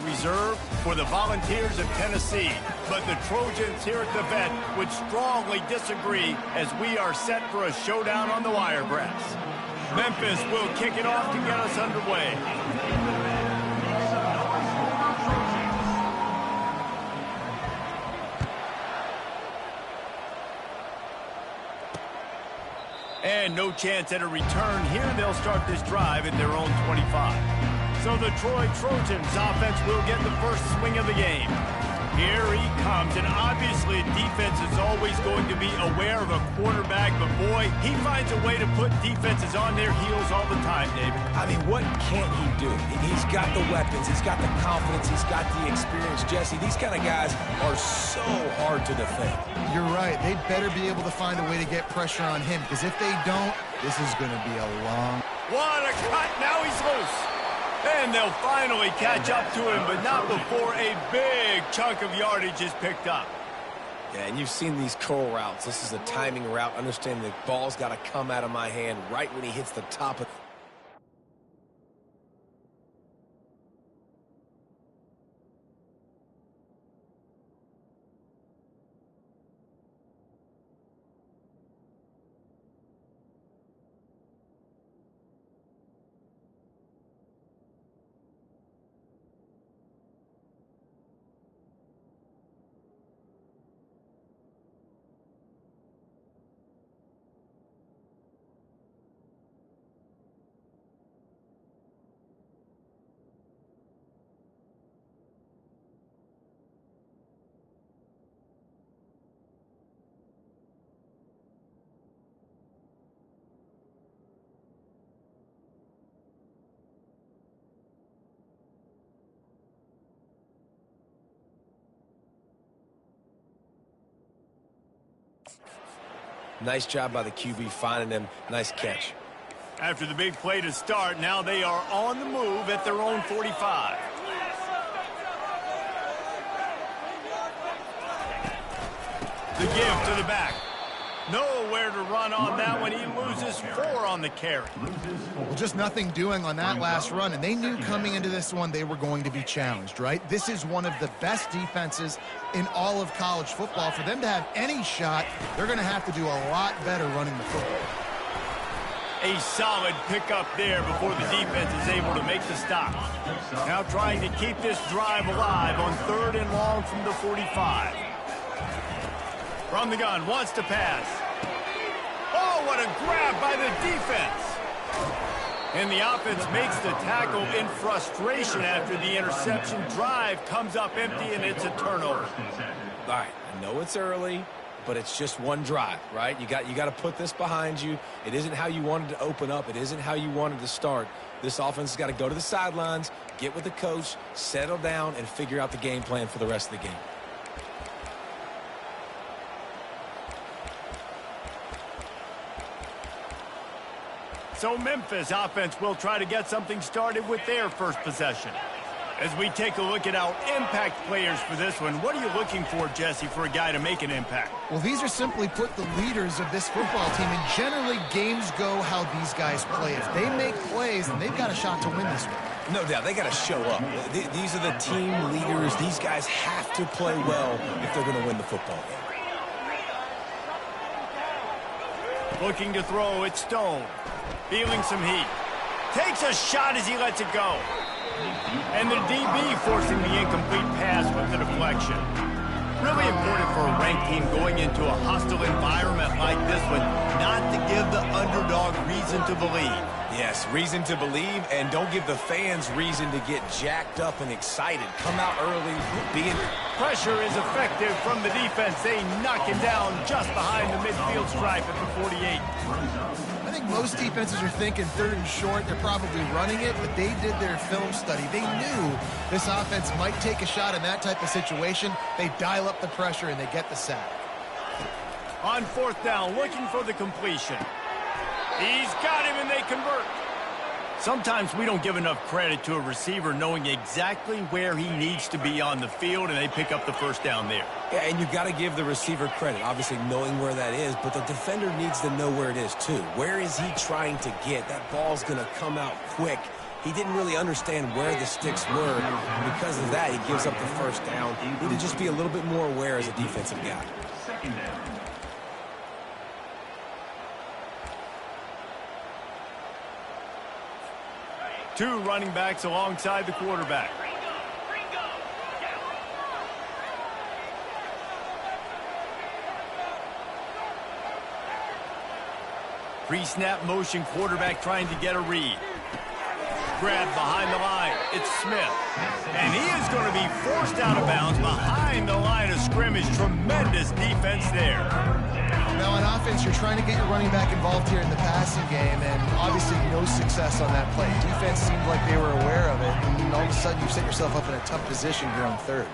reserved for the Volunteers of Tennessee. But the Trojans here at the vet would strongly disagree as we are set for a showdown on the Wiregrass. Memphis will kick it off to get us underway. And no chance at a return here. They'll start this drive at their own 25. So the Troy Trojans offense will get the first swing of the game. Here he comes, and obviously defense is always going to be aware of a quarterback, but boy, he finds a way to put defenses on their heels all the time, David. I mean, what can't he do? He's got the weapons, he's got the confidence, he's got the experience. Jesse, these kind of guys are so hard to defend. You're right. They better be able to find a way to get pressure on him, because if they don't, this is going to be a long... What a cut! Now he's loose. And they'll finally catch up to him, but not before a big chunk of yardage is picked up. Yeah, and you've seen these curl routes. This is a timing route. Understand the ball's got to come out of my hand right when he hits the top of... Nice job by the QB finding him. Nice catch. After the big play to start, now they are on the move at their own 45. The give to the back. Nowhere to run on that one. He loses 4 on the carry. Well, just nothing doing on that last run, and they knew coming into this one they were going to be challenged, right? This is one of the best defenses in all of college football. For them to have any shot, they're going to have to do a lot better running the football. A solid pickup there before the defense is able to make the stop. Now trying to keep this drive alive on 3rd and long from the 45. From the gun, wants to pass. Oh, what a grab by the defense. And the offense makes the tackle in frustration after the interception. Drive comes up empty, and it's a turnover. All right, I know it's early, but it's just one drive, right? You got to put this behind you. It isn't how you wanted to open up. It isn't how you wanted to start. This offense has got to go to the sidelines, get with the coach, settle down, and figure out the game plan for the rest of the game. So Memphis offense will try to get something started with their first possession. As we take a look at our impact players for this one, what are you looking for, Jesse, for a guy to make an impact? Well, these are simply put the leaders of this football team, and generally games go how these guys play. If they make plays, then they've got a shot to win this one. No doubt, they got to show up. These are the team leaders. These guys have to play well if they're going to win the football game. Looking to throw, it's Stone. Feeling some heat. Takes a shot as he lets it go. And the DB forcing the incomplete pass with the deflection. Really important for a ranked team going into a hostile environment like this one, not to give the underdog reason to believe. Yes, reason to believe, and don't give the fans reason to get jacked up and excited. Come out early, being... Pressure is effective from the defense. They knock him down just behind the midfield stripe at the 48. I think most defenses are thinking 3rd and short. They're probably running it, but they did their film study. They knew this offense might take a shot in that type of situation. They dial up the pressure, and they get the sack. On 4th down, looking for the completion. He's got him, and they convert. Sometimes we don't give enough credit to a receiver knowing exactly where he needs to be on the field, and they pick up the first down there. Yeah, and you've got to give the receiver credit, obviously knowing where that is, but the defender needs to know where it is too. Where is he trying to get? That ball's going to come out quick, He didn't really understand where the sticks were. And because of that, he gives up the first down. He need to just be a little bit more aware as a defensive guy. Second down. Two running backs alongside the quarterback. Pre-snap motion, quarterback trying to get a read. Grab behind the line. It's Smith. And he is going to be forced out of bounds behind the line of scrimmage. Tremendous defense there. Now on offense, you're trying to get your running back involved here in the passing game, and obviously no success on that play. Defense seemed like they were aware of it, and all of a sudden you set yourself up in a tough position here on third.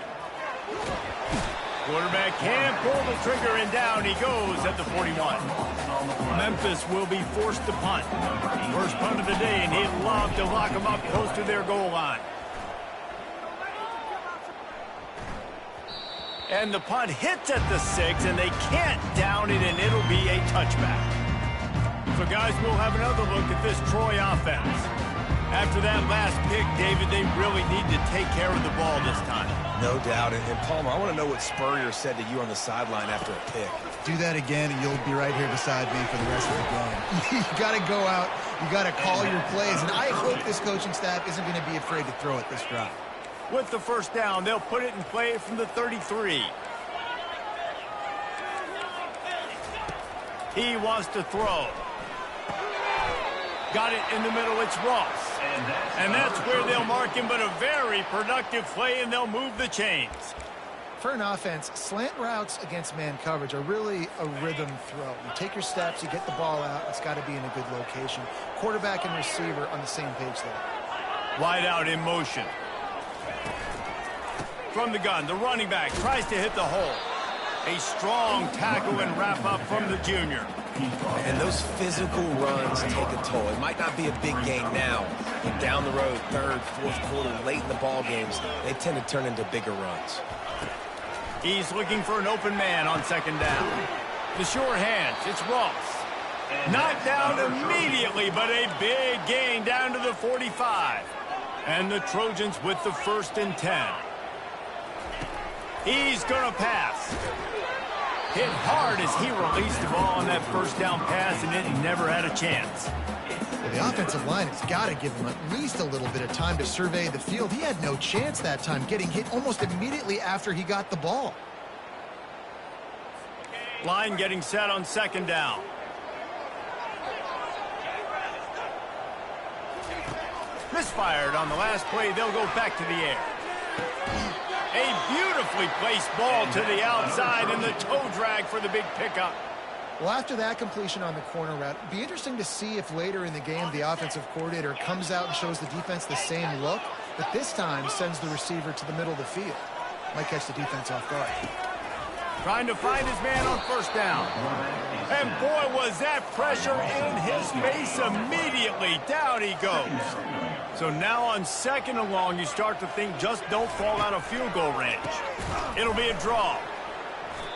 Quarterback can pull the trigger, and down he goes at the 41. Memphis will be forced to punt. First punt of the day, and he'd love to lock them up close to their goal line. And the punt hits at the 6, and they can't down it, and it'll be a touchback. So, guys, we'll have another look at this Troy offense. After that last pick, David, they really need to take care of the ball this time. No doubt. And Palmer, I want to know what Spurrier said to you on the sideline after a pick. Do that again, and you'll be right here beside me for the rest of the game. You got to go out. You got to call your plays, and I hope this coaching staff isn't going to be afraid to throw it this drive. With the first down, they'll put it in play from the 33. He wants to throw. Got it in the middle. It's Ross. And that's where they'll mark him, but a very productive play, and they'll move the chains. For an offense, slant routes against man coverage are really a rhythm throw. You take your steps, you get the ball out, it's got to be in a good location. Quarterback and receiver on the same page there. Wide out in motion. From the gun, the running back tries to hit the hole. A strong tackle and wrap up from the junior. And those physical runs take a toll. It might not be a big gain now, but down the road, third, fourth quarter, late in the ball games, they tend to turn into bigger runs. He's looking for an open man on second down. The sure hands, it's Ross. Knocked down immediately, but a big gain down to the 45. And the Trojans with the 1st and 10. He's going to pass. Hit hard as he released the ball on that first down pass, and it never had a chance. Well, the offensive line has got to give him at least a little bit of time to survey the field. He had no chance that time, getting hit almost immediately after he got the ball. Line getting set on second down. Misfired on the last play. They'll go back to the air. A beautifully placed ball to the outside, and the toe drag for the big pickup. Well, after that completion on the corner route, it'd be interesting to see if later in the game the offensive coordinator comes out and shows the defense the same look, but this time sends the receiver to the middle of the field. Might catch the defense off guard. Trying to find his man on first down. And boy, was that pressure in his face immediately. Down he goes. So now on second and long, you start to think just don't fall out of field goal range. It'll be a draw.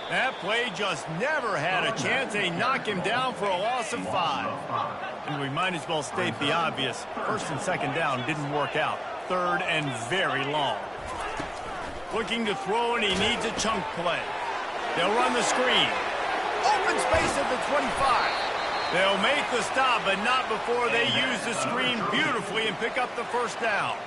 That play just never had a chance. They knock him down for a loss of 5. And we might as well state the obvious. First and second down didn't work out. Third and very long. Looking to throw, and he needs a chunk play. They'll run the screen. Open space at the 25. They'll make the stop, but not before they use the screen beautifully and pick up the first down.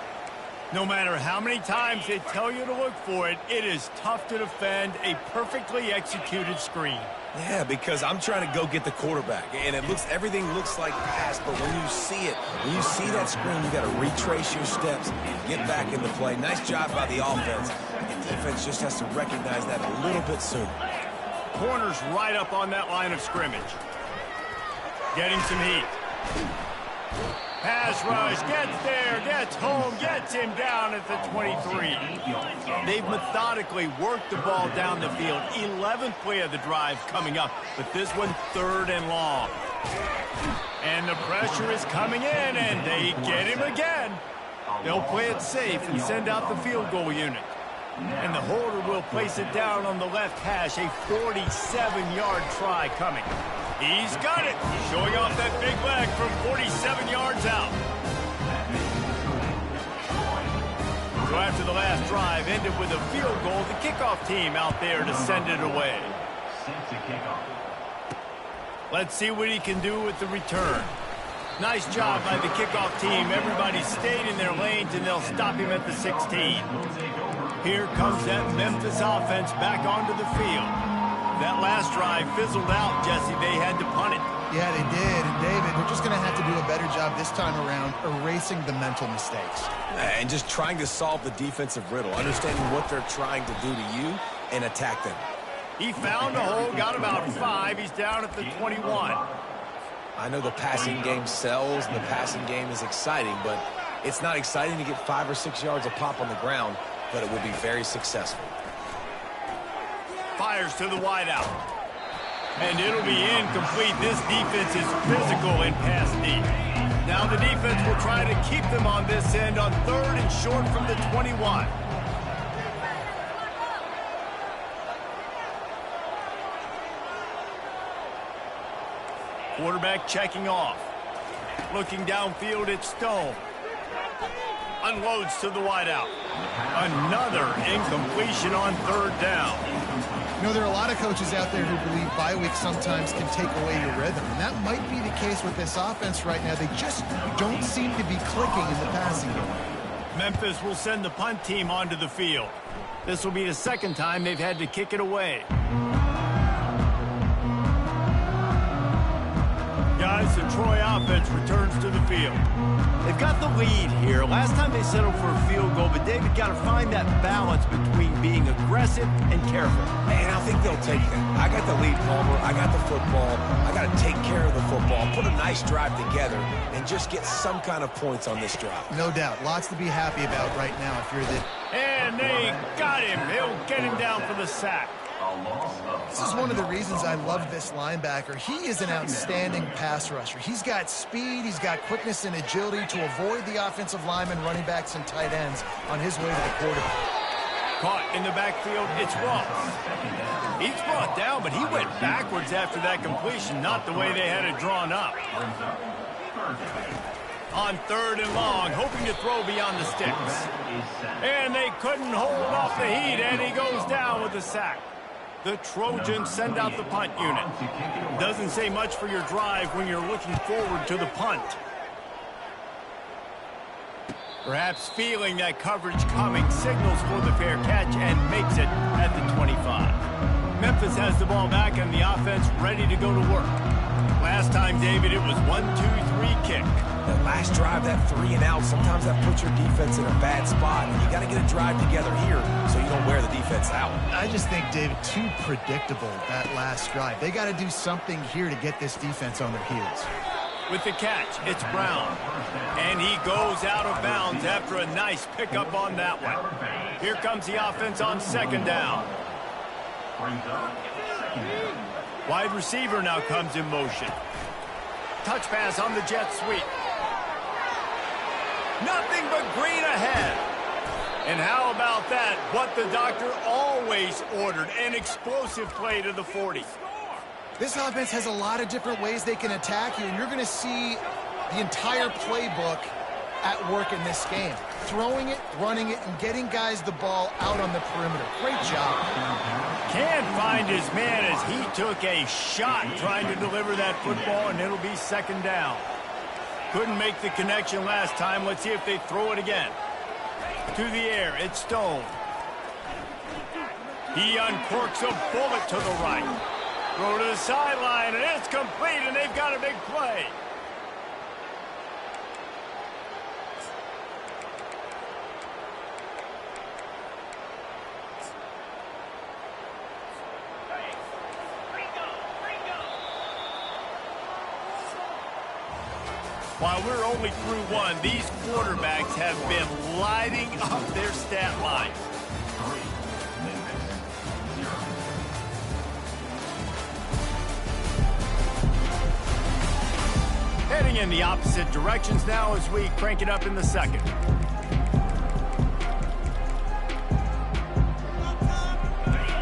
No matter how many times they tell you to look for it, it is tough to defend a perfectly executed screen. Yeah, because I'm trying to go get the quarterback, and everything looks like pass, but when you see it, when you see that screen, you got to retrace your steps, get back in the play. Nice job by the offense. The defense just has to recognize that a little bit sooner. Corner's right up on that line of scrimmage. Getting some heat. Pass rush, gets there, gets home, gets him down at the 23. They've methodically worked the ball down the field. 11th play of the drive coming up, but this one third and long. And the pressure is coming in, and they get him again. They'll play it safe and send out the field goal unit. And the holder will place it down on the left hash. A 47-yard try coming. He's got it. Showing off that big leg from 47 yards out. after the last drive ended with a field goal, the kickoff team out there to send it away. Let's see what he can do with the return. Nice job by the kickoff team. Everybody stayed in their lanes, and they'll stop him at the 16. Here comes that Memphis offense back onto the field. That last drive fizzled out, Jesse. They had to punt it. Yeah, they did. And, David, they're just going to have to do a better job this time around erasing the mental mistakes. And just trying to solve the defensive riddle, understanding what they're trying to do to you and attack them. He found a hole, got about 5. He's down at the 21. I know the passing game sells and the passing game is exciting, but it's not exciting to get 5 or 6 yards a pop on the ground, but it will be very successful. Fires to the wideout. And it'll be incomplete. This defense is physical in pass deep. Now the defense will try to keep them on this end on 3rd and short from the 21. Quarterback checking off. Looking downfield at Stone. Unloads to the wideout. Another incompletion on 3rd down. You know, there are a lot of coaches out there who believe bye weeks sometimes can take away your rhythm, and that might be the case with this offense right now. They just don't seem to be clicking in the passing game. Memphis will send the punt team onto the field. This will be the 2nd time they've had to kick it away. Guys, the Troy offense returns to the field. They've got the lead here. Last time they settled for a field goal, but David got to find that balance between being aggressive and careful. And I think they'll take that. I got the lead, Palmer. I got the football. I got to take care of the football, put a nice drive together, and just get some kind of points on this drive. No doubt. Lots to be happy about right now if you're the... And they got him. They'll get him down for the sack. This is one of the reasons I love this linebacker. He is an outstanding pass rusher. He's got speed, he's got quickness and agility to avoid the offensive linemen, running backs, and tight ends on his way to the quarterback. Caught in the backfield, it's Ross. He's brought down, but he went backwards after that completion, not the way they had it drawn up. On 3rd and long, hoping to throw beyond the sticks. And they couldn't hold off the heat, and he goes down with the sack. The Trojans send out the punt unit. Doesn't say much for your drive when you're looking forward to the punt. Perhaps feeling that coverage coming, signals for the fair catch and makes it at the 25. Memphis has the ball back and the offense ready to go to work. Last time, David, it was 1-2-3 kick. That last drive, that 3 and out, sometimes that puts your defense in a bad spot. And you got to get a drive together here so you don't wear the defense out. I just think, David, too predictable, that last drive. They got to do something here to get this defense on their heels. With the catch, it's Brown. And he goes out of bounds after a nice pickup on that one. Here comes the offense on 2nd down. Wide receiver now comes in motion. Touch pass on the jet sweep. Nothing but green ahead. And how about that? What the doctor always ordered, an explosive play to the 40. This offense has a lot of different ways they can attack you, and you're going to see the entire playbook at work in this game. Throwing it, running it, and getting guys the ball out on the perimeter. Great job. Can't find his man as he took a shot trying to deliver that football, and it'll be 2nd down. Couldn't make the connection last time. Let's see if they throw it again. To the air, it's Stone. He uncorks a bullet to the right. Throw to the sideline, and it's complete, and they've got a big play. While we're only through 1, these quarterbacks have been lighting up their stat line. Heading in the opposite directions now as we crank it up in the 2nd.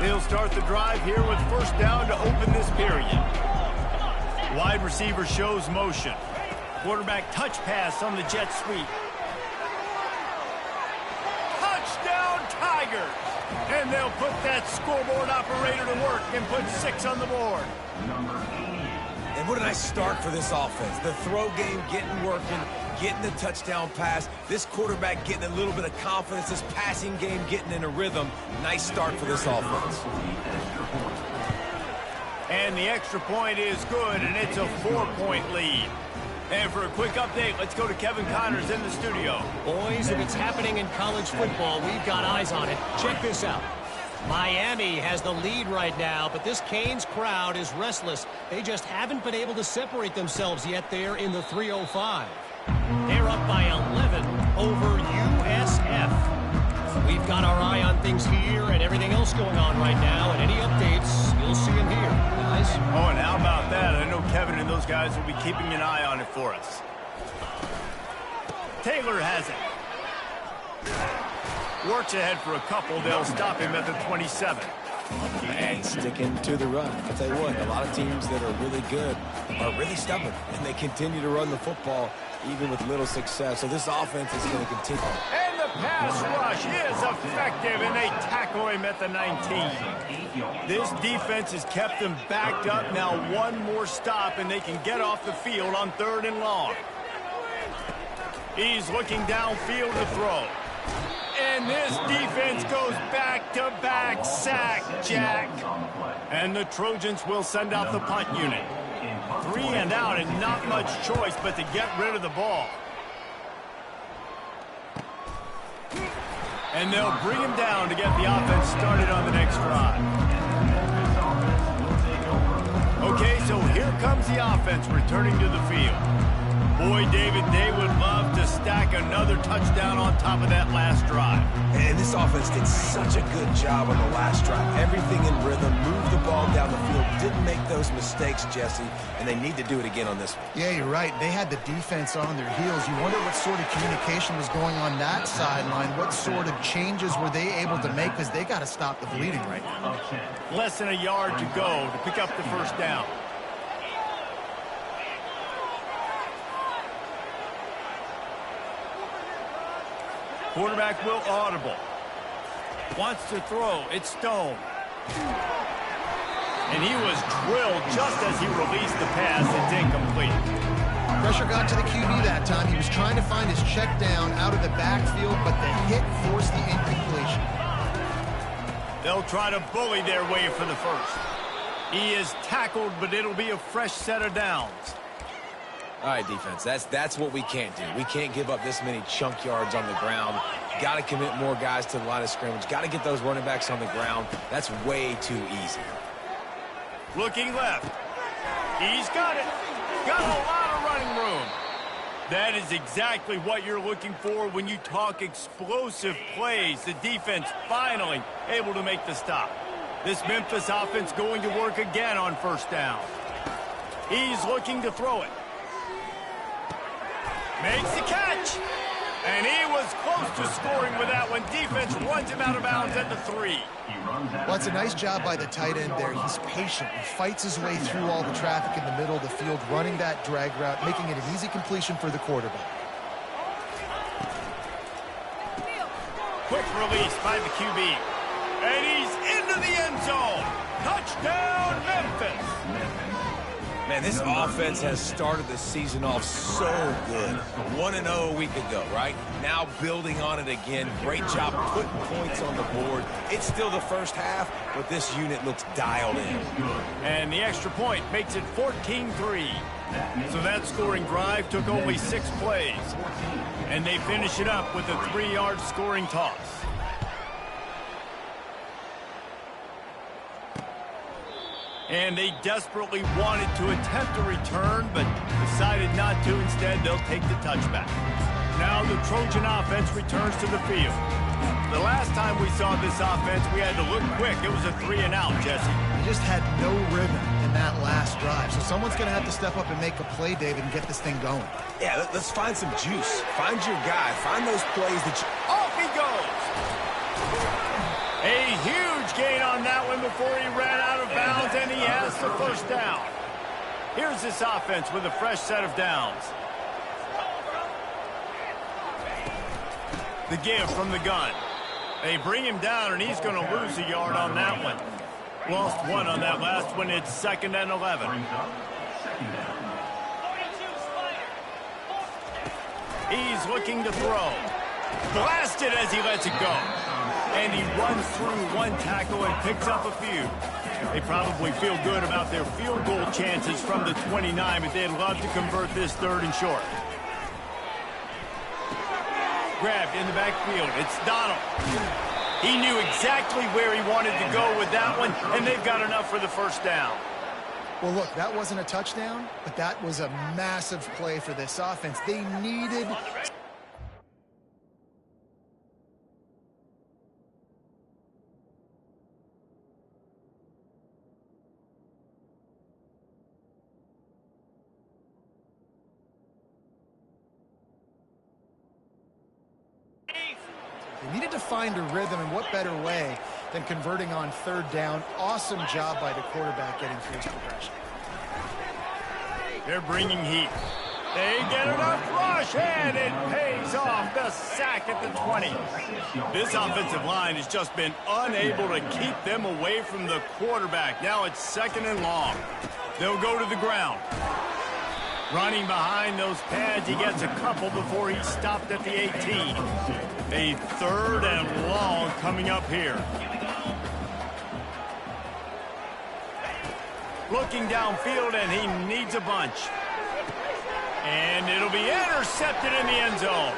They'll start the drive here with 1st down to open this period. Wide receiver shows motion. Quarterback touch pass on the jet sweep. fingers. And they'll put that scoreboard operator to work and put 6 on the board. And what a nice start for this offense. The throw game getting working, getting the touchdown pass. This quarterback getting a little bit of confidence. This passing game getting in a rhythm. Nice start for this offense. And the extra point is good, and it's a 4-point lead. And for a quick update, let's go to Kevin Connors in the studio. Boys, if it's happening in college football, we've got eyes on it. Check this out. Miami has the lead right now, but this Canes crowd is restless. They just haven't been able to separate themselves yet there in the 305. They're up by 11 over USF. We've got our eye on things here and everything else going on right now, and any updates, you'll see them here, guys. Oh, and how about that? I know Kevin and those guys will be keeping an eye on it for us. Taylor has it. Works ahead for a couple. They'll stop him at the 27. And sticking to the run. I'll tell you what, a lot of teams that are really good are really stubborn, and they continue to run the football even with little success. So this offense is going to continue. And the pass rush is effective, and they tackle him at the 19. This defense has kept them backed up. Now one more stop, and they can get off the field on 3rd and long. He's looking downfield to throw. And this defense goes back-to-back sack, Jack. And the Trojans will send out the punt unit. 3 and out, and not much choice but to get rid of the ball. And they'll bring him down to get the offense started on the next drive. Okay, so here comes the offense returning to the field. Boy, David, they would love to stack another touchdown on top of that last drive. And this offense did such a good job on the last drive. Everything in rhythm, moved the ball down the field, didn't make those mistakes, Jesse, and they need to do it again on this one. Yeah, you're right. They had the defense on their heels. You wonder what sort of communication was going on that sideline. What sort of changes were they able to make, because they got to stop the bleeding right now. Less than a yard to go to pick up the first down. Quarterback will audible. Wants to throw. It's Stone. And he was drilled just as he released the pass. It's incomplete. Pressure got to the QB that time. He was trying to find his check down out of the backfield, but the hit forced the incompletion. They'll try to bully their way for the first. He is tackled, but it'll be a fresh set of downs. All right, defense, that's what we can't do. We can't give up this many chunk yards on the ground. Got to commit more guys to the line of scrimmage. Got to get those running backs on the ground. That's way too easy. Looking left. He's got it. Got a lot of running room. That is exactly what you're looking for when you talk explosive plays. The defense finally able to make the stop. This Memphis offense going to work again on first down. He's looking to throw it. Makes the catch. And he was close to scoring with that one. Defense runs him out of bounds at the 3. Well, it's a nice job by the tight end there. He's patient. He fights his way through all the traffic in the middle of the field, running that drag route, making it an easy completion for the quarterback. Quick release by the QB. And he's into the end zone. Touchdown, Memphis. Man, this offense has started the season off so good. 1-0 a week ago, right? Now building on it again. Great job putting points on the board. It's still the first half, but this unit looks dialed in. And the extra point makes it 14-3. So that scoring drive took only 6 plays. And they finish it up with a 3-yard scoring toss. And they desperately wanted to attempt a return, but decided not to. Instead, they'll take the touchback. Now the Trojan offense returns to the field. The last time we saw this offense, we had to look quick. It was a 3 and out, Jesse. He just had no rhythm in that last drive. So someone's going to have to step up and make a play, David, and get this thing going. Yeah, let's find some juice. Find your guy. Find those plays that you... Off he goes! A huge gain on that one before he ran out of bounds, and he has the first down. Here's this offense with a fresh set of downs. The give from the gun. They bring him down, and he's going to lose a yard on that one. Lost one on that last one. It's 2nd and 11. He's looking to throw. Blasted as he lets it go. And he runs through one tackle and picks up a few. They probably feel good about their field goal chances from the 29, but they'd love to convert this 3rd and short. Grabbed in the backfield. It's Donald. He knew exactly where he wanted to go with that one, and they've got enough for the 1st down. Well, look, that wasn't a touchdown, but that was a massive play for this offense. They needed... They needed to find a rhythm, and what better way than converting on 3rd down. Awesome job by the quarterback getting through his progression. They're bringing heat. They get enough rush, and it pays off. The sack at the 20. This offensive line has just been unable to keep them away from the quarterback. Now it's 2nd and long. They'll go to the ground. Running behind those pads, he gets a couple before he's stopped at the 18. A 3rd and long coming up here. Looking downfield, and he needs a bunch. And it'll be intercepted in the end zone.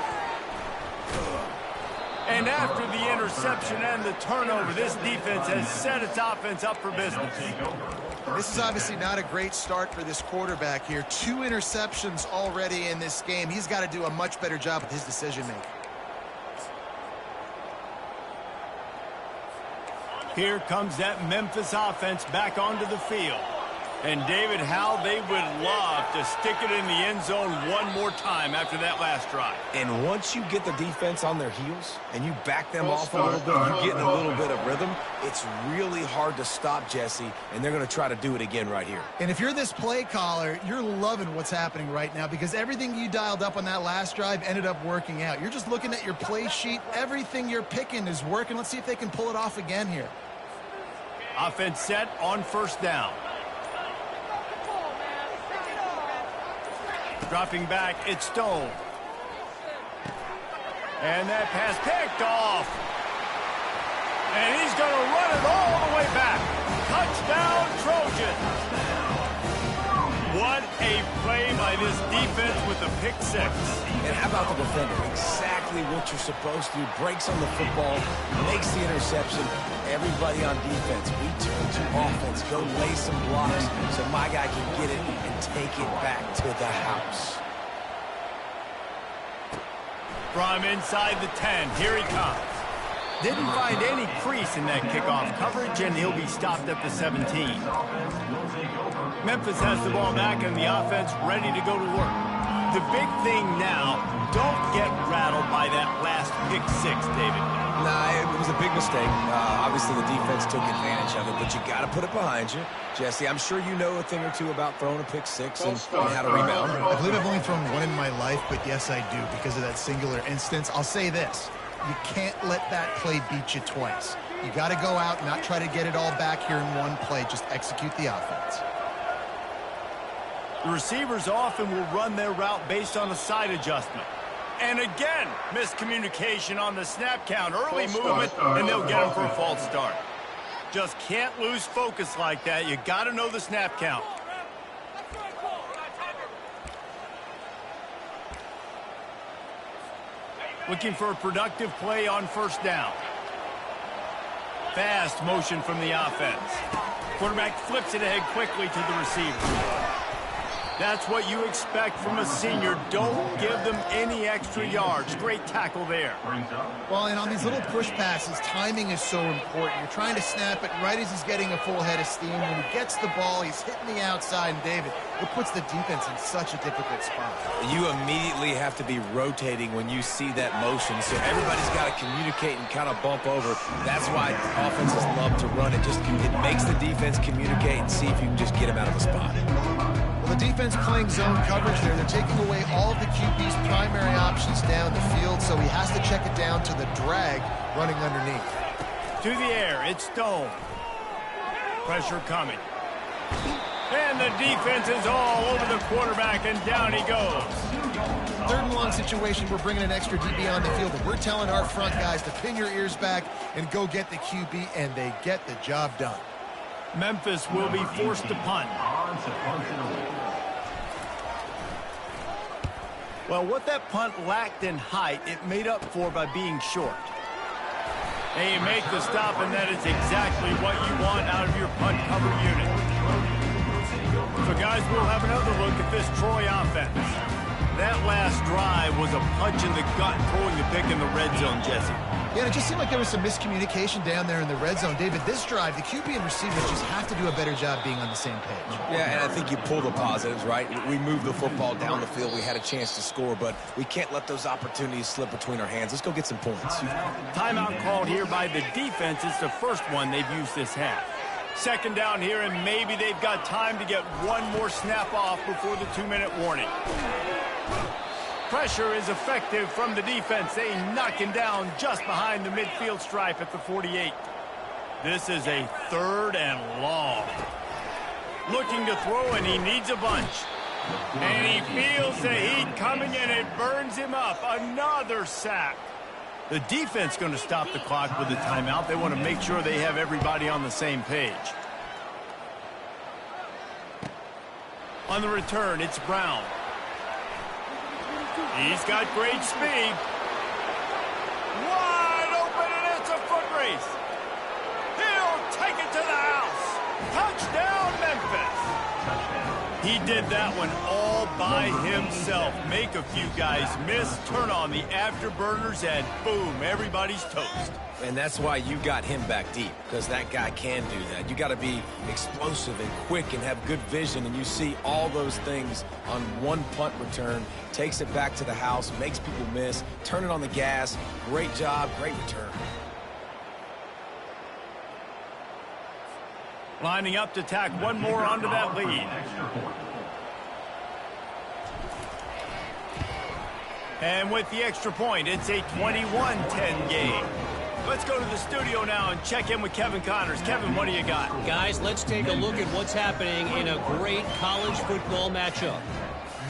And after the interception and the turnover, this defense has set its offense up for business. This is obviously not a great start for this quarterback here. 2 interceptions already in this game. He's got to do a much better job with his decision-making. Here comes that Memphis offense back onto the field. And, David, how they would love to stick it in the end zone one more time after that last drive. And once you get the defense on their heels and you back them off a little bit, you get in a little bit of rhythm, it's really hard to stop, Jesse, and they're going to try to do it again right here. And if you're this play caller, you're loving what's happening right now because everything you dialed up on that last drive ended up working out. You're just looking at your play sheet. Everything you're picking is working. Let's see if they can pull it off again here. Offense set on 1st down. Dropping back, it's Stone. And that pass picked off. And he's going to run it all the way back. Touchdown, Trojans. What a play by this defense with the pick 6. And how about the defender? Exactly what you're supposed to do. Breaks on the football, makes the interception. Everybody on defense, we turn to offense. Go lay some blocks so my guy can get it and take it back to the house. From inside the 10, here he comes. Didn't find any crease in that kickoff coverage, and he'll be stopped at the 17. Memphis has the ball back, and the offense ready to go to work. The big thing now, don't get rattled by that last pick 6, David. Nah, it was a big mistake. Obviously, the defense took advantage of it, but you got to put it behind you. Jesse, I'm sure you know a thing or two about throwing a pick 6 and how to rebound. I believe I've only thrown one in my life, but yes, I do because of that singular instance. I'll say this. You can't let that play beat you twice. You got to go out and not try to get it all back here in one play. Just execute the offense. The receivers often will run their route based on a side adjustment. And again, miscommunication on the snap count. Early movement, and they'll get them for a false start. Just can't lose focus like that. You got to know the snap count. Looking for a productive play on 1st down. Fast motion from the offense. Quarterback flips it ahead quickly to the receiver. That's what you expect from a senior. Don't give them any extra yards. Great tackle there. Well, and on these little push passes, timing is so important. You're trying to snap it right as he's getting a full head of steam. When he gets the ball, he's hitting the outside, and David, it puts the defense in such a difficult spot. You immediately have to be rotating when you see that motion, so everybody's got to communicate and kind of bump over. That's why offenses love to run it. It makes the defense communicate and see if you can just get him out of the spot. Well, the defense playing zone coverage there. They're taking away all of the QB's primary options down the field, so he has to check it down to the drag running underneath. To the air, it's Stone. Pressure coming. And the defense is all over the quarterback, and down he goes. Third and long situation, we're bringing an extra DB on the field, but we're telling our front guys to pin your ears back and go get the QB, and they get the job done. Memphis will be forced to punt. Well, what that punt lacked in height, it made up for by being short. And you make the stop, and that is exactly what you want out of your punt cover unit. So, guys, we'll have another look at this Troy offense. That last drive was a punch in the gut, throwing the pick in the red zone, Jesse. Yeah, it just seemed like there was some miscommunication down there in the red zone. David, this drive, the QB and receivers just have to do a better job being on the same page. Yeah, and I think you pull the positives, right? We moved the football down the field. We had a chance to score, but we can't let those opportunities slip between our hands. Let's go get some points. Timeout called here by the defense. It's the first one they've used this half. Second down here, and maybe they've got time to get one more snap off before the 2-minute warning. Pressure is effective from the defense. They knock him down just behind the midfield stripe at the 48. This is a 3rd and long. Looking to throw, and he needs a bunch. And he feels the heat coming in. It burns him up. Another sack. The defense going to stop the clock with a timeout. They want to make sure they have everybody on the same page. On the return, it's Brown. He's got great speed. Wide open, and it's a foot race. He'll take it to the house. Touchdown, Memphis. He did that one all by himself. Make a few guys miss, turn on the afterburners, and boom, everybody's toast. And that's why you got him back deep, because that guy can do that. You got to be explosive and quick and have good vision, and you see all those things on one punt return. Takes it back to the house, makes people miss, turn it on the gas. Great job, great return. Lining up to tack one more onto that lead. And with the extra point, it's a 21-10 game. Let's go to the studio now and check in with Kevin Connors. Kevin, what do you got? Guys, let's take a look at what's happening in a great college football matchup.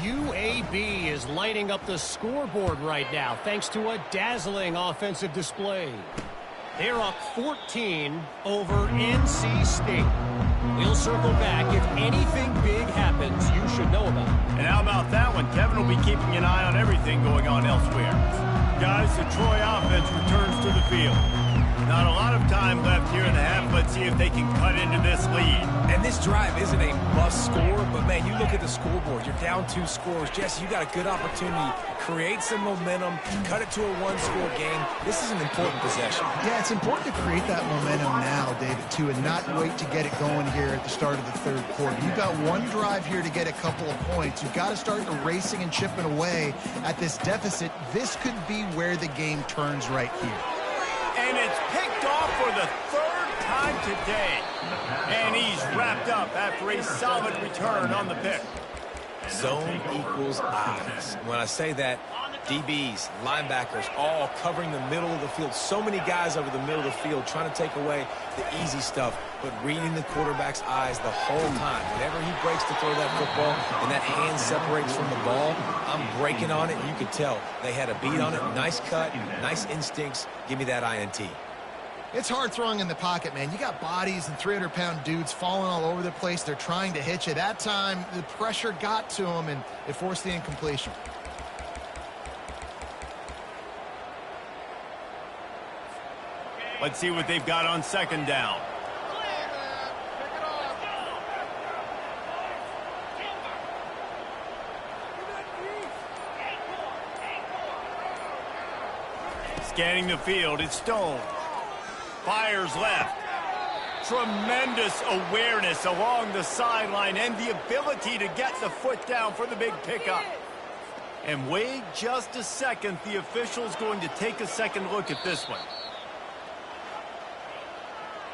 UAB is lighting up the scoreboard right now thanks to a dazzling offensive display. They're up 14 over NC State. We'll circle back. If anything big happens, you should know about it. And how about that one? Kevin will be keeping an eye on everything going on elsewhere. Guys, the Troy offense returns to the field. Not a lot of time left here in the half. Let's see if they can cut into this lead. And this drive isn't a must score, but, man, you look at the scoreboard. You're down 2 scores. Jesse, you got a good opportunity. Create some momentum. Cut it to a 1-score game. This is an important possession. Yeah, it's important to create that momentum now, David, too, and not wait to get it going here at the start of the 3rd quarter. You've got one drive here to get a couple of points. You've got to start erasing and chipping away at this deficit. This could be where the game turns right here. And it's picked off for the 3rd time today. And he's wrapped up after a solid return on the pick. Zone equals eyes. When I say that, DBs, linebackers, all covering the middle of the field. So many guys over the middle of the field trying to take away the easy stuff, but reading the quarterback's eyes the whole time. Whenever he breaks to throw that football and that hand separates from the ball, I'm breaking on it. You could tell they had a beat on it. Nice cut, nice instincts. Give me that INT. It's hard throwing in the pocket, man. You got bodies and 300-pound dudes falling all over the place. They're trying to hit you. That time, the pressure got to them, and it forced the incompletion. Let's see what they've got on 2nd down. Scanning the field, it's Stone. Fires left. Tremendous awareness along the sideline and the ability to get the foot down for the big pickup. And wait just a second. The official's going to take a second look at this one.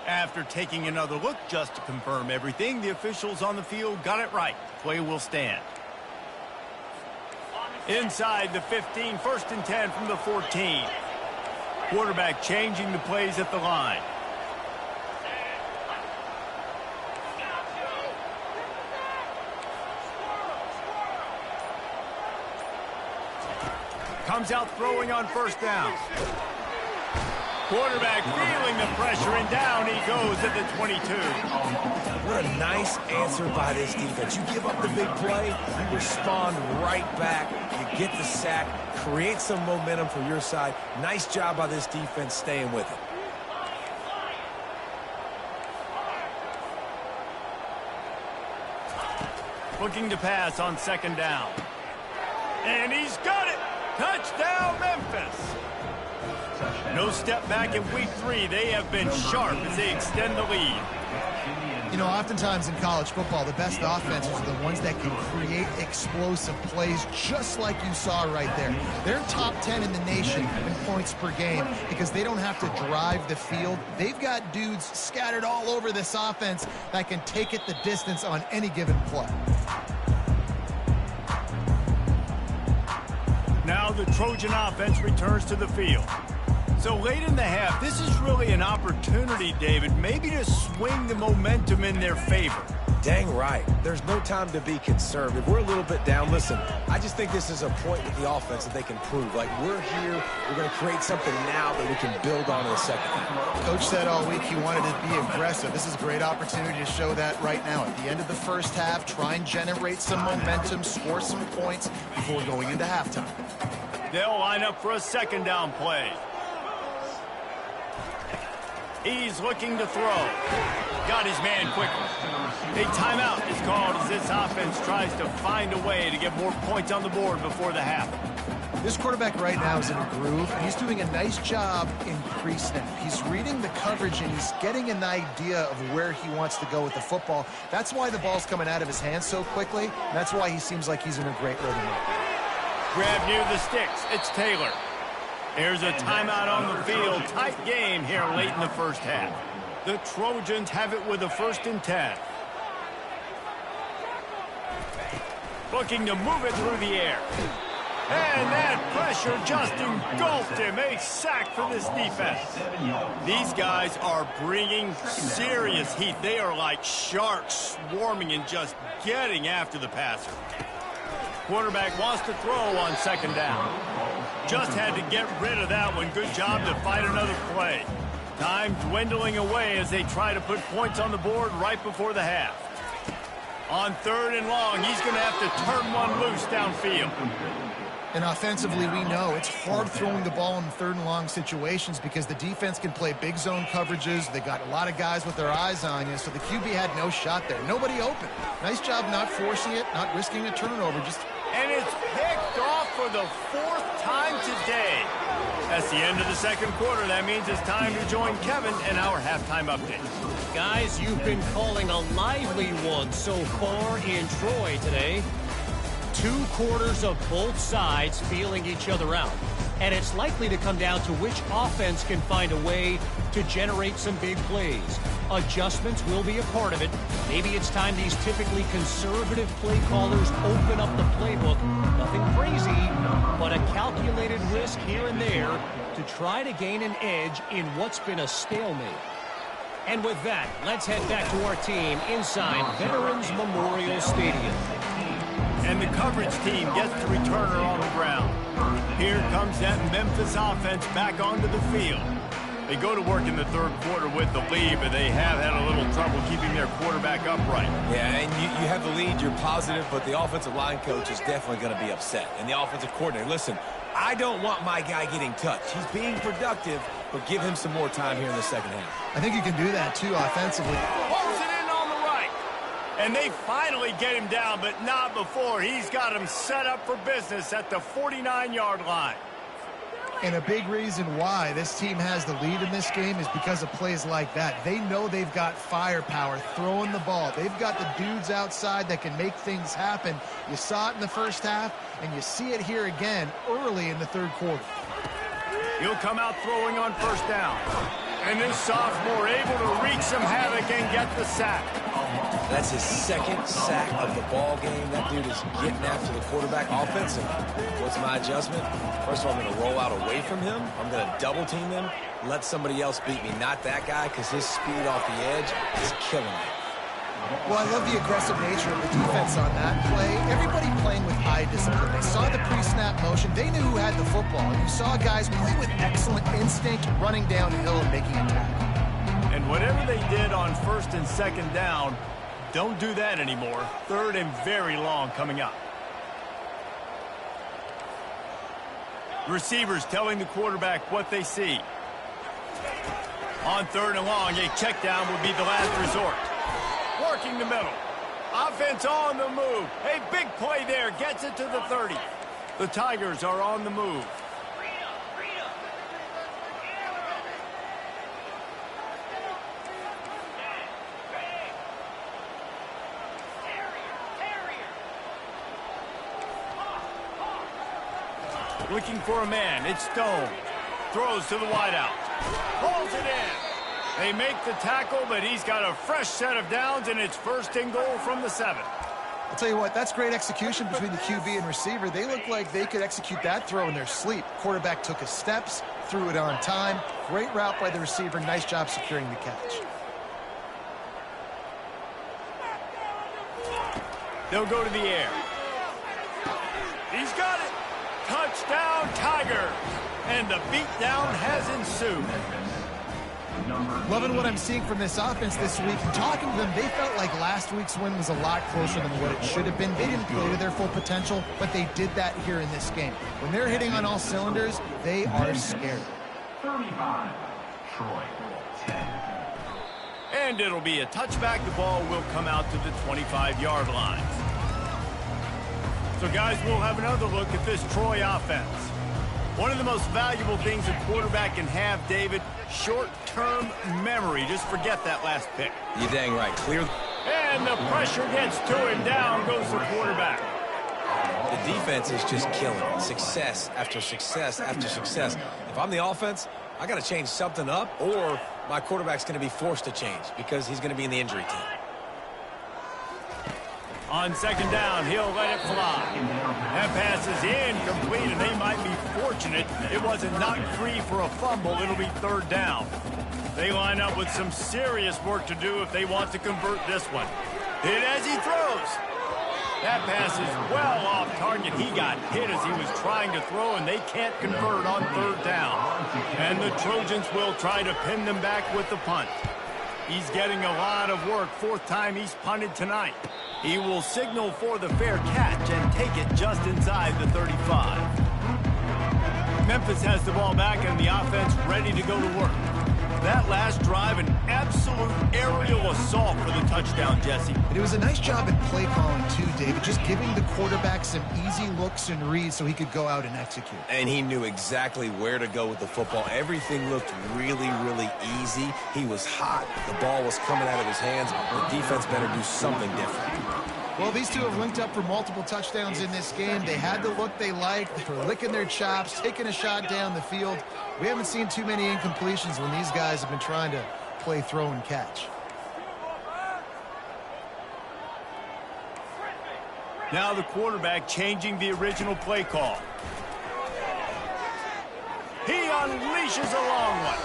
After taking another look just to confirm everything, the officials on the field got it right. Play will stand. Inside the 15, 1st and 10 from the 14. Quarterback changing the plays at the line. Comes out throwing on 1st down. Quarterback feeling the pressure, and down he goes at the 22. What a nice answer by this defense. You give up the big play, you respond right back, you get the sack, create some momentum for your side. Nice job by this defense staying with it. Looking to pass on 2nd down. And he's got it! Touchdown, Memphis! No step back in week 3. They have been sharp as they extend the lead. You know, oftentimes in college football, the best offenses are the ones that can create explosive plays, just like you saw right there. They're top 10 in the nation in points per game because they don't have to drive the field. They've got dudes scattered all over this offense that can take it the distance on any given play. Now the Trojan offense returns to the field. So late in the half, this is really an opportunity, David, maybe to swing the momentum in their favor. Dang right. There's no time to be concerned. If we're a little bit down, listen, I just think this is a point with the offense that they can prove. Like, we're here, we're going to create something now that we can build on in the second half. Coach said all week he wanted to be aggressive. This is a great opportunity to show that right now. At the end of the first half, try and generate some momentum, score some points before going into halftime. They'll line up for a 2nd down play. He's looking to throw. Got his man quickly. A timeout is called as this offense tries to find a way to get more points on the board before the half. This quarterback right now is in a groove, and he's doing a nice job in pre-snap. He's reading the coverage, and he's getting an idea of where he wants to go with the football. That's why the ball's coming out of his hands so quickly, and that's why he seems like he's in a great rhythm. Grab near the sticks. It's Taylor. Here's a timeout on the field. Tight game here late in the first half. The Trojans have it with a 1st and 10. Looking to move it through the air. And that pressure just engulfed him. A sack for this defense. These guys are bringing serious heat. They are like sharks swarming and just getting after the passer. Quarterback wants to throw on 2nd down. Just had to get rid of that one. Good job to fight another play. Time dwindling away as they try to put points on the board right before the half. On 3rd and long, he's going to have to turn one loose downfield. And offensively, we know it's hard throwing the ball in 3rd and long situations because the defense can play big zone coverages. They got a lot of guys with their eyes on you, so the QB had no shot there. Nobody open. Nice job not forcing it, not risking a turnover. And it's picked off for the 4th time today. That's the end of the 2nd quarter. That means it's time to join Kevin in our halftime update. Guys, you've been calling a lively one so far in Troy today. 2 quarters of both sides feeling each other out. And it's likely to come down to which offense can find a way to generate some big plays. Adjustments will be a part of it. Maybe it's time these typically conservative play callers open up the playbook. Nothing crazy, but a calculated risk here and there to try to gain an edge in what's been a stalemate. And with that, let's head back to our team inside Veterans Memorial Stadium. And the coverage team gets the returner on the ground. Here comes that Memphis offense back onto the field. They go to work in the 3rd quarter with the lead, but they have had a little trouble keeping their quarterback upright. Yeah, and you have the lead, you're positive, but the offensive line coach is definitely going to be upset. And the offensive coordinator, listen, I don't want my guy getting touched. He's being productive, but give him some more time here in the 2nd half. I think you can do that, too, offensively. Pulls it in on the right. And they finally get him down, but not before. He's got him set up for business at the 49-yard line. And a big reason why this team has the lead in this game is because of plays like that. They know they've got firepower throwing the ball. They've got the dudes outside that can make things happen. You saw it in the first half, and you see it here again early in the 3rd quarter. He'll come out throwing on 1st down. And this sophomore able to wreak some havoc and get the sack. That's his second sack of the ball game. That dude is getting after the quarterback offensively. What's my adjustment? First of all, I'm going to roll out away from him. I'm going to double team him, let somebody else beat me, not that guy, because his speed off the edge is killing me. Well, I love the aggressive nature of the defense on that play. Everybody playing with eye discipline. They saw the pre-snap motion. They knew who had the football. You saw guys play with excellent instinct, running downhill and making a tackle. And whatever they did on first and second down, don't do that anymore. Third and very long coming up. Receivers telling the quarterback what they see. On third and long, a check down would be the last resort. Working the middle. Offense on the move. A big play there. Gets it to the 30. The Tigers are on the move. Looking for a man. It's Stone. Throws to the wideout. Pulls it in. They make the tackle, but he's got a fresh set of downs, and it's first and goal from the 7. I'll tell you what, that's great execution between the QB and receiver. They look like they could execute that throw in their sleep. Quarterback took his steps, threw it on time. Great route by the receiver. Nice job securing the catch. They'll go to the air. He's got it. Touchdown, Tiger. And the beatdown has ensued. Loving what I'm seeing from this offense this week. And talking to them, they felt like last week's win was a lot closer than what it should have been. They didn't play to their full potential, but they did that here in this game. When they're hitting on all cylinders, they are scared. 35, Troy, 10. And it'll be a touchback. The ball will come out to the 25-yard line. So, guys, we'll have another look at this Troy offense. One of the most valuable things a quarterback can have, David, short-term memory. Just forget that last pick. You're dang right. Clear. And the pressure gets to him. Down goes the quarterback. The defense is just killing it. Success after success after success. If I'm the offense, I got to change something up, or my quarterback's going to be forced to change because he's going to be in the injury team. On second down, he'll let it fly. That pass is incomplete, and they might be fortunate it wasn't knocked free for a fumble. It'll be third down. They line up with some serious work to do if they want to convert this one. Hit as he throws. That pass is well off target. He got hit as he was trying to throw, and they can't convert on third down. And the Trojans will try to pin them back with the punt. He's getting a lot of work. Fourth time he's punted tonight. He will signal for the fair catch and take it just inside the 35. Memphis has the ball back and the offense ready to go to work. That last drive, an absolute aerial assault for the touchdown, Jesse. And it was a nice job in play calling, too, David, just giving the quarterback some easy looks and reads so he could go out and execute. And he knew exactly where to go with the football. Everything looked really, really easy. He was hot. The ball was coming out of his hands. The defense better do something different. Well, these two have linked up for multiple touchdowns in this game. They had the look they liked. They were licking their chops, taking a shot down the field. We haven't seen too many incompletions when these guys have been trying to play throw and catch. Now the quarterback changing the original play call. He unleashes a long one.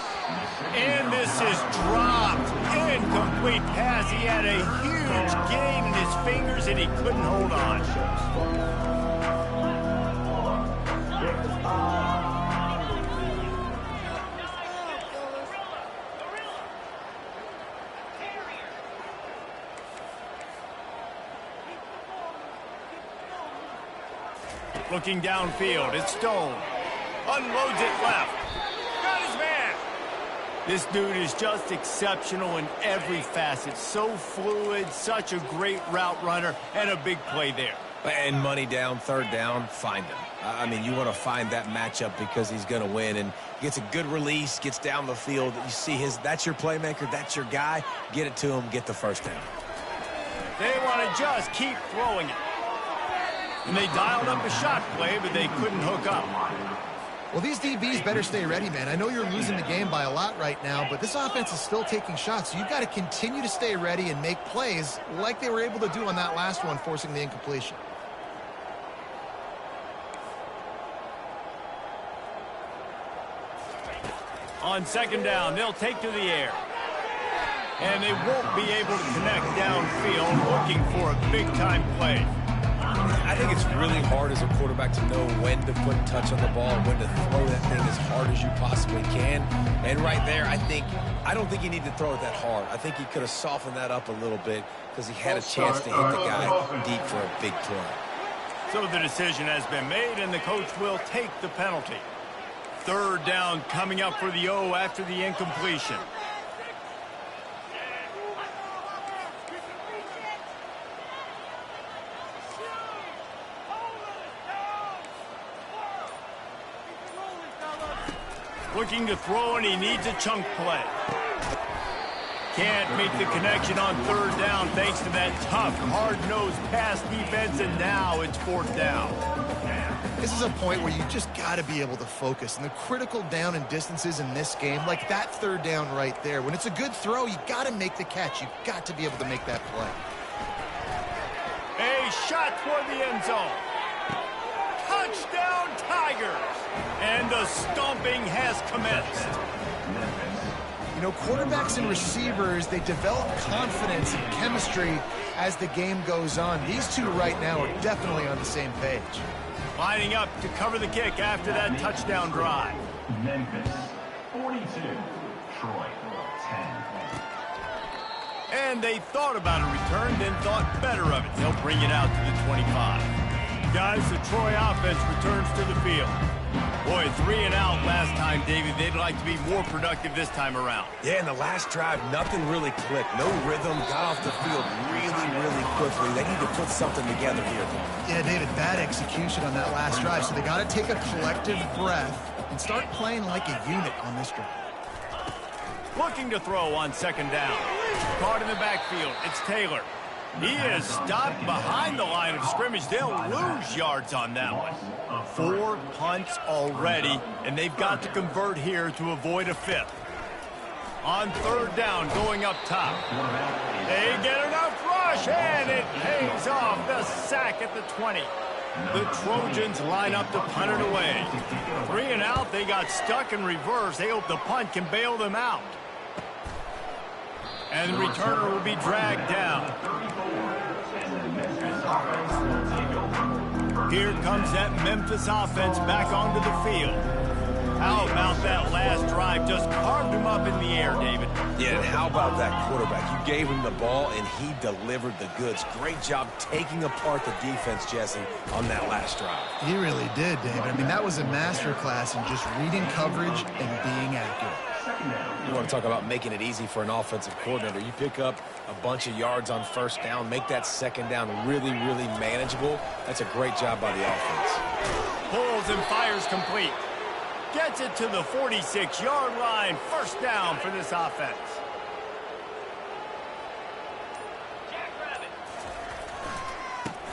And this is dropped. Incomplete pass. He had a huge gain in his fingers, and he couldn't hold on. Looking downfield, it's Stone. Unloads it left. Got his man. This dude is just exceptional in every facet. So fluid, such a great route runner, and a big play there. And money down, third down, find him. I mean, you want to find that matchup because he's going to win. And gets a good release, gets down the field. You see that's your playmaker, that's your guy. Get it to him, get the first down. They want to just keep throwing it. And they dialed up a shot play, but they couldn't hook up. Well, these DBs better stay ready, man. I know you're losing the game by a lot right now, but this offense is still taking shots. So you've got to continue to stay ready and make plays like they were able to do on that last one, forcing the incompletion. On second down, they'll take to the air. And they won't be able to connect downfield, looking for a big-time play. I think it's really hard as a quarterback to know when to put touch on the ball, when to throw that thing as hard as you possibly can. And right there, I don't think he needed to throw it that hard. I think he could have softened that up a little bit because he had a chance to hit the guy deep for a big play. So the decision has been made, and the coach will take the penalty. Third down coming up for the O after the incompletion. Looking to throw, and he needs a chunk play. Can't make the connection on third down thanks to that tough, hard-nosed pass defense, and now it's fourth down. This is a point where you just got to be able to focus. And the critical down and distances in this game, like that third down right there, when it's a good throw, you got to make the catch. You've got to be able to make that play. A shot toward the end zone. Touchdown, Tigers! And the stomping has commenced. You know, quarterbacks and receivers, they develop confidence and chemistry as the game goes on. These two right now are definitely on the same page. Lining up to cover the kick after that touchdown drive. Memphis, 42. Troy, 10. And they thought about a return, then thought better of it. They'll bring it out to the 25. Guys, the Troy offense returns to the field. Boy, 3 and out last time, David. They'd like to be more productive this time around. Yeah, in the last drive, nothing really clicked. No rhythm, got off the field really quickly. They need to put something together here. Yeah, David, bad execution on that last drive. So they got to take a collective breath and start playing like a unit on this drive. Looking to throw on second down. Caught in the backfield. It's Taylor. He is stopped behind the line of scrimmage. They'll lose yards on that one. 4 punts already, and they've got to convert here to avoid a fifth. On third down, going up top. They get enough rush, and it pays off. The sack at the 20. The Trojans line up to punt it away. 3 and out, they got stuck in reverse. They hope the punt can bail them out. And the returner will be dragged down. Here comes that Memphis offense back onto the field. How about that last drive? Just carved him up in the air, David. Yeah, and how about that quarterback? You gave him the ball, and he delivered the goods. Great job taking apart the defense, Jesse, on that last drive. He really did, David. I mean, that was a masterclass in just reading coverage and being accurate. You want to talk about making it easy for an offensive coordinator. You pick up a bunch of yards on first down, make that second down really manageable. That's a great job by the offense. Pulls and fires complete. Gets it to the 46-yard line. First down for this offense.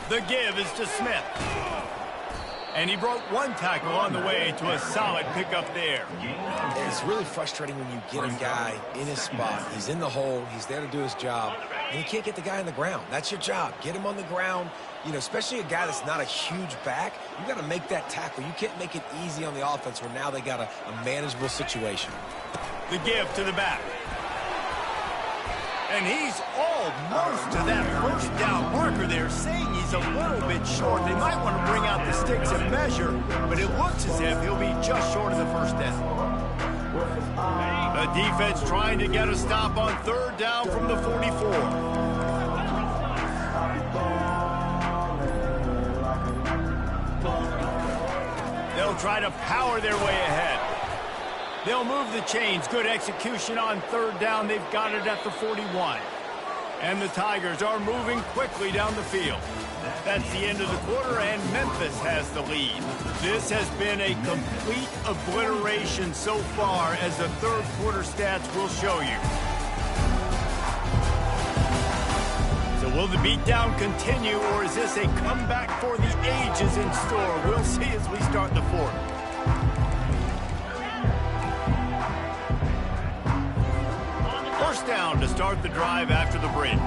The give is to Smith. And he broke 1 tackle on the way to a solid pickup there. It's really frustrating when you get a guy in his spot. He's in the hole. He's there to do his job. And you can't get the guy on the ground. That's your job. Get him on the ground. You know, especially a guy that's not a huge back. You got to make that tackle. You can't make it easy on the offense where now they got a manageable situation. The give to the back. And he's almost to that first down marker there, saying he's a little bit short. They might want to bring out the sticks and measure, but it looks as if he'll be just short of the first down. The defense trying to get a stop on third down from the 44. They'll try to power their way ahead. They'll move the chains. Good execution on third down. They've got it at the 41. And the Tigers are moving quickly down the field. That's the end of the quarter, and Memphis has the lead. This has been a complete obliteration so far, as the third quarter stats will show you. So will the beatdown continue, or is this a comeback for the ages in store? We'll see as we start the fourth. first down to start the drive after the break.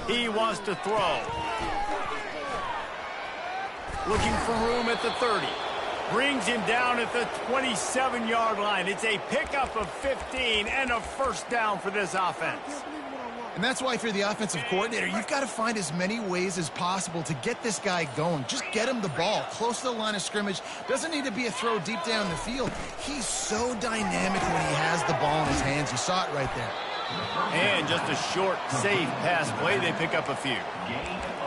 He wants to throw. Looking for room at the 30. Brings him down at the 27-yard line. It's a pickup of 15 and a first down for this offense. And that's why if you're the offensive coordinator, you've got to find as many ways as possible to get this guy going. Just get him the ball close to the line of scrimmage. Doesn't need to be a throw deep down the field. He's so dynamic when he has the ball in his hands. You saw it right there. And just a short, safe pass play. They pick up a few.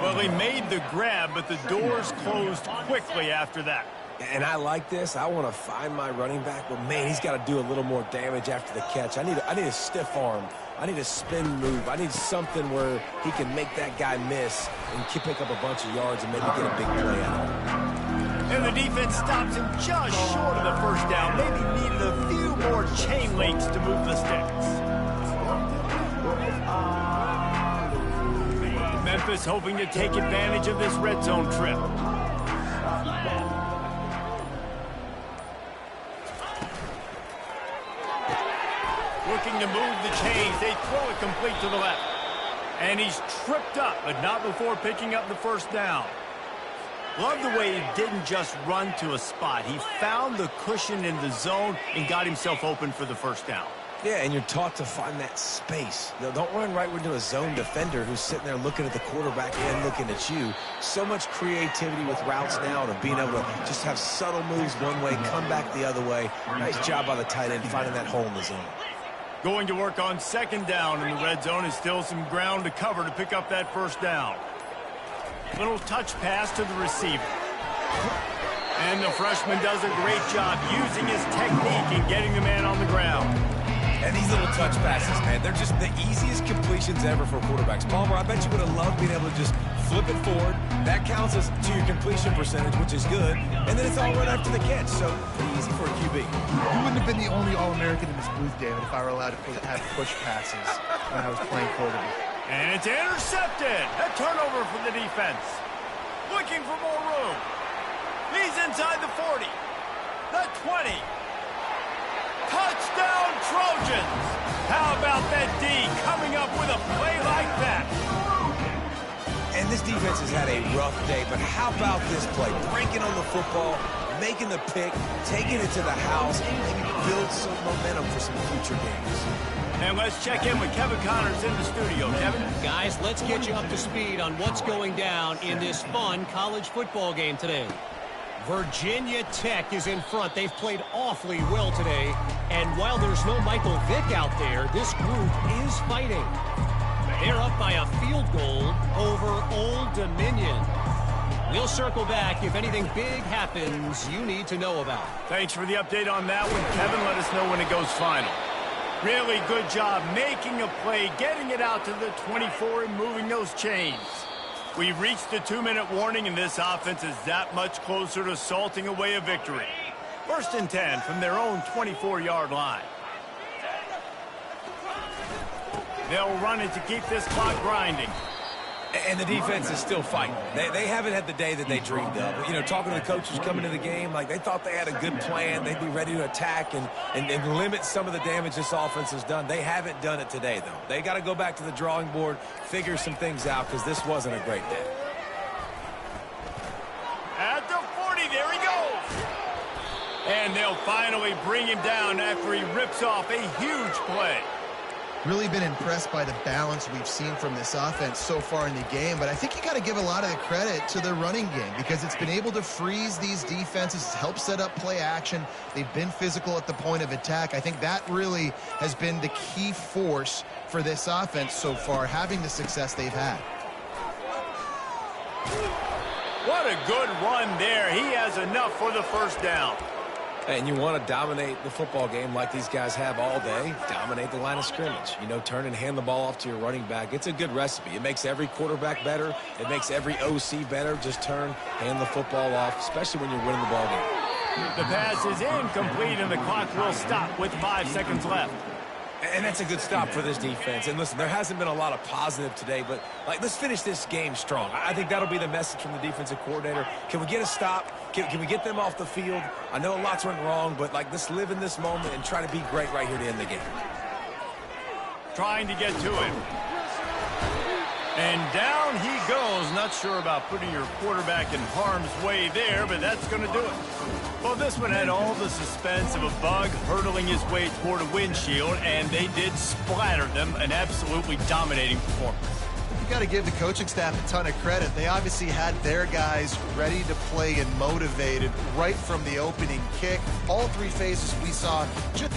Well, he made the grab, but the doors closed quickly after that. And I like this. I want to find my running back, but, man, he's got to do a little more damage after the catch. I need a stiff arm. I need a spin move. I need something where he can make that guy miss and pick up a bunch of yards and maybe get a big play out of it. And the defense stops him just short of the first down. Maybe needed a few more chain links to move the sticks. Memphis hoping to take advantage of this red zone trip. Looking to move the chains. They throw it complete to the left. And he's tripped up, but not before picking up the first down. Love the way he didn't just run to a spot. He found the cushion in the zone and got himself open for the first down. Yeah, and you're taught to find that space. Don't run right into a zone defender who's sitting there looking at the quarterback and looking at you. So much creativity with routes now to being able to just have subtle moves one way, come back the other way. Nice job by the tight end finding that hole in the zone. Going to work on second down in the red zone is still some ground to cover to pick up that first down. Little touch pass to the receiver. And the freshman does a great job using his technique and getting the man on the ground. And these little touch passes, man, they're just the easiest completions ever for quarterbacks. Palmer, I bet you would have loved being able to just flip it forward. That counts as to your completion percentage, which is good. And then it's all right after the catch, so pretty easy for a QB. You wouldn't have been the only All-American in this booth, David, if I were allowed to have push passes when I was playing quarterback. And it's intercepted. A turnover for the defense. Looking for more room. He's inside the 40. The 20. Touchdown, Trojans! How about that D coming up with a play like that? And this defense has had a rough day, but how about this play? Breaking on the football, making the pick, taking it to the house, and maybe build some momentum for some future games. And let's check in with Kevin Connors in the studio. Kevin? Guys, let's get you up to speed on what's going down in this fun college football game today. Virginia Tech is in front. They've played awfully well today. And while there's no Michael Vick out there, this group is fighting. They're up by a field goal over Old Dominion. We'll circle back if anything big happens you need to know about. Thanks for the update on that one, Kevin. Let us know when it goes final. Really good job making a play, getting it out to the 24 and moving those chains. We've reached the 2-minute warning, and this offense is that much closer to salting away a victory. 1st and 10 from their own 24-yard line. They'll run it to keep this clock grinding. And the defense is still fighting. They haven't had the day that they dreamed of. You know, talking to the coaches coming to the game, like they thought they had a good plan. They'd be ready to attack and limit some of the damage this offense has done. They haven't done it today, though. They got to go back to the drawing board, figure some things out, because this wasn't a great day. At the 40, there he goes. And they'll finally bring him down after he rips off a huge play. Really been impressed by the balance we've seen from this offense so far in the game, but I think you got to give a lot of the credit to the running game because it's been able to freeze these defenses, help set up play action. They've been physical at the point of attack. I think that really has been the key force for this offense so far, having the success they've had. What a good run there. He has enough for the first down. And you want to dominate the football game like these guys have all day. Dominate the line of scrimmage. You know, turn and hand the ball off to your running back. It's a good recipe. It makes every quarterback better. It makes every OC better. Just turn, hand the football off, especially when you're winning the ball game. The pass is incomplete, and the clock will stop with 5 seconds left. And that's a good stop for this defense. And listen, there hasn't been a lot of positive today, but let's finish this game strong. I think that'll be the message from the defensive coordinator. Can we get a stop? Can we get them off the field? I know a lot's went wrong, but let's live in this moment and try to be great right here to end the game. Trying to get to him. And down he goes. Not sure about putting your quarterback in harm's way there, but that's going to do it. Well, this one had all the suspense of a bug hurtling his way toward a windshield, and they did splatter them. An absolutely dominating performance. You got to give the coaching staff a ton of credit. They obviously had their guys ready to play and motivated right from the opening kick. All three phases we saw just